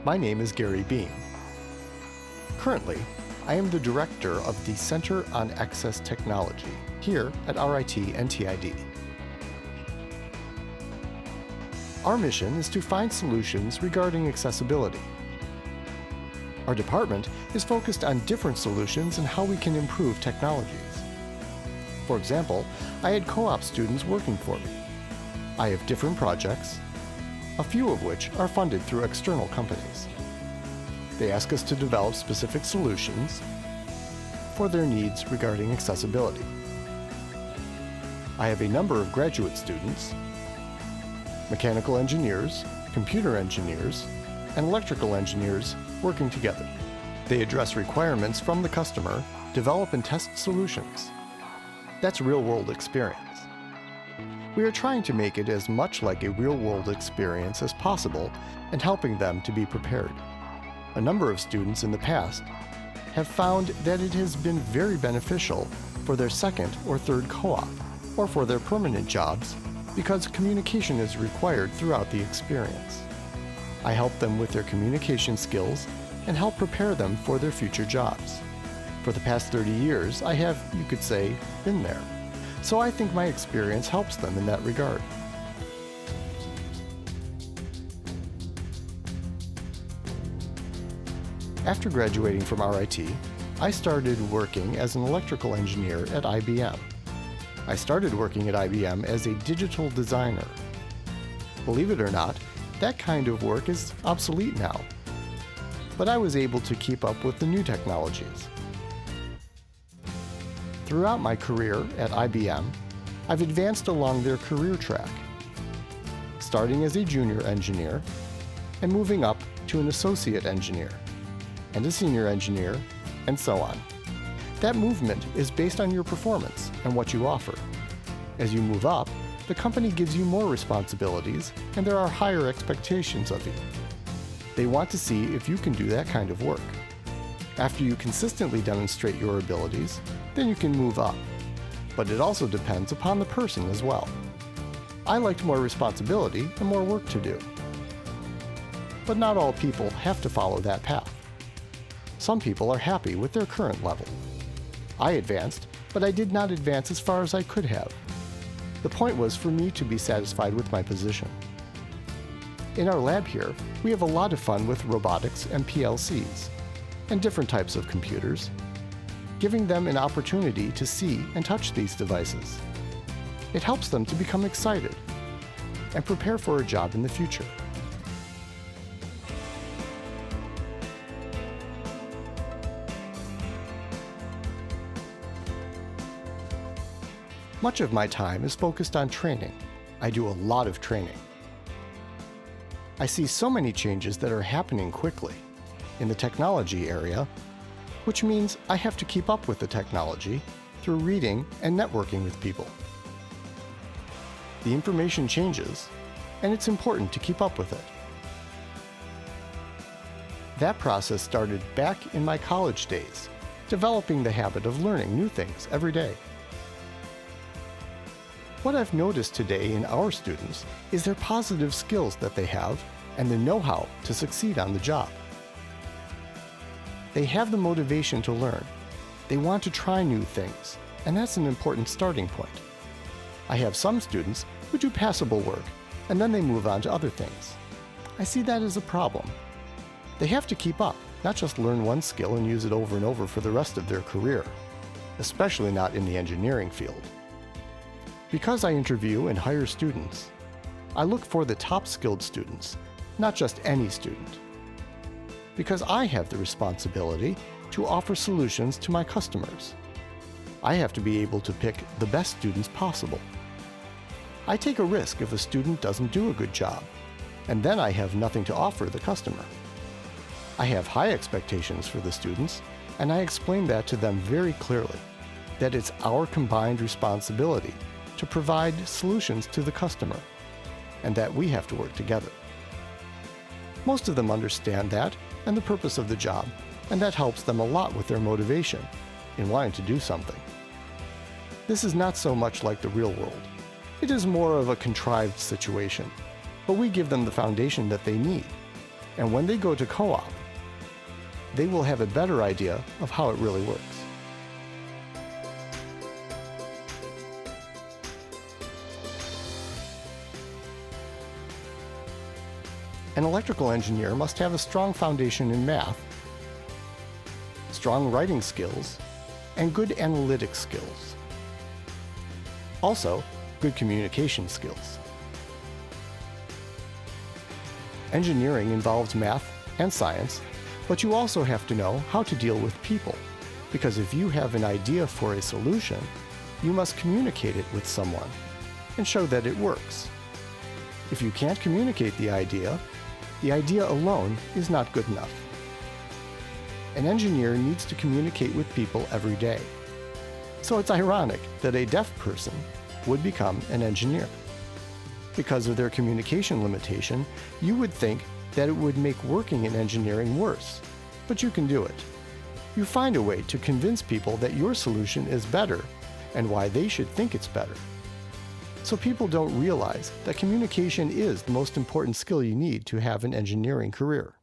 My name is Gary Behm. Currently, I am the director of the Center on Access Technology here at RIT NTID. Our mission is to find solutions regarding accessibility. Our department is focused on different solutions and how we can improve technologies. For example, I had co-op students working for me. I have different projects, a few of which are funded through external companies. They ask us to develop specific solutions for their needs regarding accessibility. I have a number of graduate students, mechanical engineers, computer engineers, and electrical engineers working together. They address requirements from the customer, develop and test solutions. That's real-world experience. We are trying to make it as much like a real-world experience as possible and helping them to be prepared. A number of students in the past have found that it has been very beneficial for their second or third co-op or for their permanent jobs because communication is required throughout the experience. I help them with their communication skills and help prepare them for their future jobs. For the past 30 years, I have, you could say, been there. So I think my experience helps them in that regard. After graduating from RIT, I started working as an electrical engineer at IBM. I started working at IBM as a digital designer. Believe it or not, that kind of work is obsolete now. But I was able to keep up with the new technologies. Throughout my career at IBM, I've advanced along their career track, starting as a junior engineer and moving up to an associate engineer and a senior engineer, and so on. That movement is based on your performance and what you offer. As you move up, the company gives you more responsibilities and there are higher expectations of you. They want to see if you can do that kind of work. After you consistently demonstrate your abilities, then you can move up. But it also depends upon the person as well. I liked more responsibility and more work to do. But not all people have to follow that path. Some people are happy with their current level. I advanced, but I did not advance as far as I could have. The point was for me to be satisfied with my position. In our lab here, we have a lot of fun with robotics and PLCs, and different types of computers, giving them an opportunity to see and touch these devices. It helps them to become excited and prepare for a job in the future. Much of my time is focused on training. I do a lot of training. I see so many changes that are happening quickly in the technology area, which means I have to keep up with the technology through reading and networking with people. The information changes, and it's important to keep up with it. That process started back in my college days, developing the habit of learning new things every day. What I've noticed today in our students is their positive skills that they have and the know-how to succeed on the job. They have the motivation to learn. They want to try new things, and that's an important starting point. I have some students who do passable work, and then they move on to other things. I see that as a problem. They have to keep up, not just learn one skill and use it over and over for the rest of their career, especially not in the engineering field. Because I interview and hire students, I look for the top skilled students, not just any student. Because I have the responsibility to offer solutions to my customers. I have to be able to pick the best students possible. I take a risk if a student doesn't do a good job, and then I have nothing to offer the customer. I have high expectations for the students, and I explain that to them very clearly, that it's our combined responsibility to provide solutions to the customer, and that we have to work together. Most of them understand that and the purpose of the job, and that helps them a lot with their motivation in wanting to do something. This is not so much like the real world. It is more of a contrived situation, but we give them the foundation that they need. And when they go to co-op, they will have a better idea of how it really works. An electrical engineer must have a strong foundation in math, strong writing skills, and good analytic skills. Also, good communication skills. Engineering involves math and science, but you also have to know how to deal with people, because if you have an idea for a solution, you must communicate it with someone and show that it works. If you can't communicate the idea alone is not good enough. An engineer needs to communicate with people every day. So it's ironic that a deaf person would become an engineer. Because of their communication limitation, you would think that it would make working in engineering worse, but you can do it. You find a way to convince people that your solution is better and why they should think it's better. So people don't realize that communication is the most important skill you need to have an engineering career.